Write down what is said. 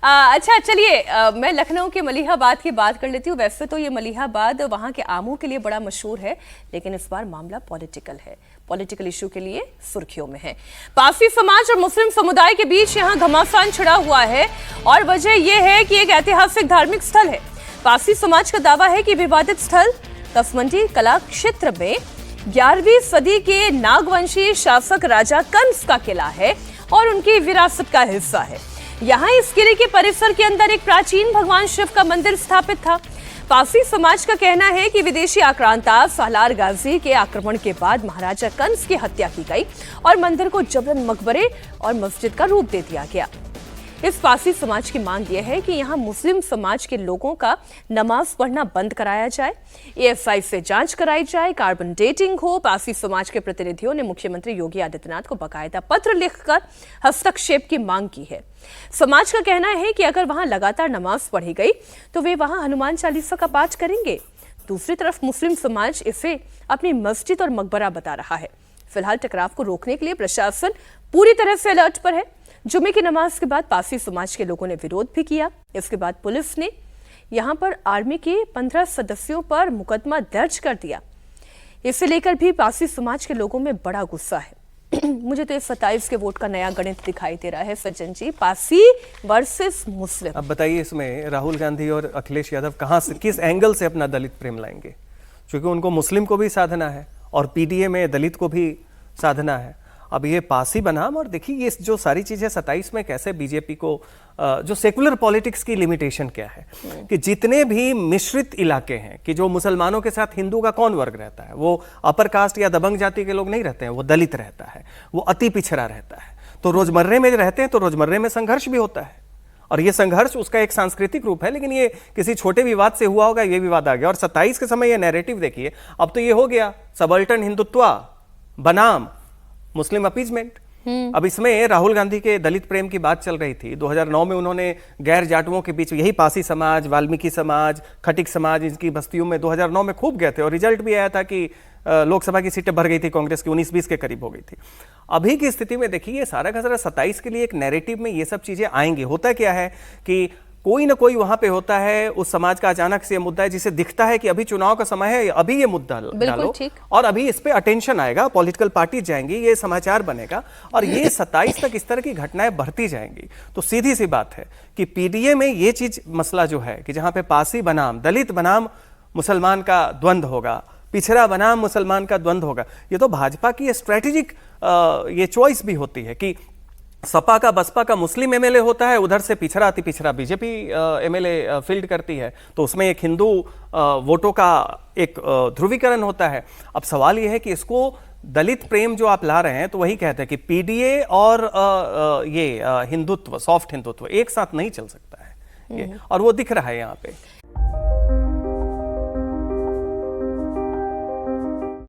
अच्छा चलिए, मैं लखनऊ के मलिहाबाद की बात कर लेती हूँ। वैसे तो ये मलिहाबाद वहाँ के आमों के लिए बड़ा मशहूर है, लेकिन इस बार मामला पॉलिटिकल है। पॉलिटिकल इशू के लिए सुर्खियों में है। पारसी समाज और मुस्लिम समुदाय के बीच यहाँ घमासान छिड़ा हुआ है और वजह यह है कि एक ऐतिहासिक धार्मिक स्थल है। पारसी समाज का दावा है कि विवादित स्थल कसमंडी कला क्षेत्र में 11वीं सदी के नागवंशी शासक राजा कंस का किला है और उनकी विरासत का हिस्सा है। यहाँ इस किले के परिसर के अंदर एक प्राचीन भगवान शिव का मंदिर स्थापित था। पारसी समाज का कहना है कि विदेशी आक्रांता सालार गाजी के आक्रमण के बाद महाराजा कंस की हत्या की गई और मंदिर को जबरन मकबरे और मस्जिद का रूप दे दिया गया। इस पारसी समाज की मांग यह है कि यहाँ मुस्लिम समाज के लोगों का नमाज पढ़ना बंद कराया जाए, AFI से जांच कराई जाए, कार्बन डेटिंग हो। पारसी समाज के प्रतिनिधियों ने मुख्यमंत्री योगी आदित्यनाथ को बाकायदा पत्र लिखकर हस्तक्षेप की मांग की है। समाज का कहना है कि अगर वहां लगातार नमाज पढ़ी गई तो वे वहां हनुमान चालीसा का पाठ करेंगे। दूसरी तरफ मुस्लिम समाज इसे अपनी मस्जिद और मकबरा बता रहा है। फिलहाल टकराव को रोकने के लिए प्रशासन पूरी तरह से अलर्ट पर है। जुमे की नमाज के बाद पारसी समाज के लोगों ने विरोध भी किया। इसके बाद पुलिस ने यहां पर आर्मी के 15 सदस्यों पर मुकदमा दर्ज कर दिया। इसे लेकर भी पारसी समाज के लोगों में बड़ा गुस्सा है। मुझे तो इस 27 के वोट का नया गणित दिखाई दे रहा है। सज्जन जी, पारसी वर्सेस मुस्लिम, अब बताइए इसमें राहुल गांधी और अखिलेश यादव कहां से, किस एंगल से अपना दलित प्रेम लाएंगे? क्योंकि उनको मुस्लिम को भी साधना है और PDA में दलित को भी साधना है। अब ये पारसी बनाम, और देखिए ये जो सारी चीजें 27 में कैसे बीजेपी को जो सेकुलर पॉलिटिक्स की लिमिटेशन क्या है कि जितने भी मिश्रित इलाके हैं कि जो मुसलमानों के साथ हिंदू का कौन वर्ग रहता है, वो अपर कास्ट या दबंग जाति के लोग नहीं रहते हैं, वो दलित रहता है, वो अति पिछड़ा रहता है। तो रोजमर्रे में रहते हैं तो रोजमर्रे में संघर्ष भी होता है और ये संघर्ष उसका एक सांस्कृतिक रूप है। लेकिन ये किसी छोटे विवाद से हुआ होगा, ये विवाद आ गया। और 27 के समय ये नैरेटिव देखिए, अब तो ये हो गया सबल्टन हिंदुत्व बनाम मुस्लिम अपीजमेंट। अब इसमें राहुल गांधी के दलित प्रेम की बात चल रही थी। 2009 में उन्होंने गैर जाटुओं के बीच, यही पारसी समाज, वाल्मीकि समाज, खटिक समाज, इनकी बस्तियों में 2009 में खूब गए थे और रिजल्ट भी आया था कि लोकसभा की सीटें भर गई थी, कांग्रेस की 19-20 के करीब हो गई थी। अभी की स्थिति में देखिए ये सारा का सारा 27 के लिए एक नैरेटिव में ये सब चीजें आएंगी। होता क्या है कि कोई ना कोई वहां पे होता है, उस समाज का अचानक से मुद्दा है जिसे दिखता है कि अभी चुनाव का समय है, अभी ये मुद्दा डालो और अभी इस पे अटेंशन आएगा, पॉलिटिकल पार्टी जाएंगी, ये समाचार बनेगा और ये 27 तक इस तरह की घटनाएं बढ़ती जाएंगी। तो सीधी सी बात है कि PDA में ये चीज मसला जो है कि जहां पे पारसी बनाम दलित बनाम मुसलमान का द्वंद्व होगा, पिछड़ा बनाम मुसलमान का द्वंद्व होगा, ये तो भाजपा की स्ट्रेटेजिक ये चॉइस भी होती है कि सपा का बसपा का मुस्लिम MLA होता है, उधर से पिछड़ा अति पिछड़ा बीजेपी MLA फील्ड करती है, तो उसमें एक हिंदू वोटों का एक ध्रुवीकरण होता है। अब सवाल यह है कि इसको दलित प्रेम जो आप ला रहे हैं, तो वही कहते हैं कि PDA और ये हिंदुत्व, सॉफ्ट हिंदुत्व एक साथ नहीं चल सकता है ये, और वो दिख रहा है यहाँ पे।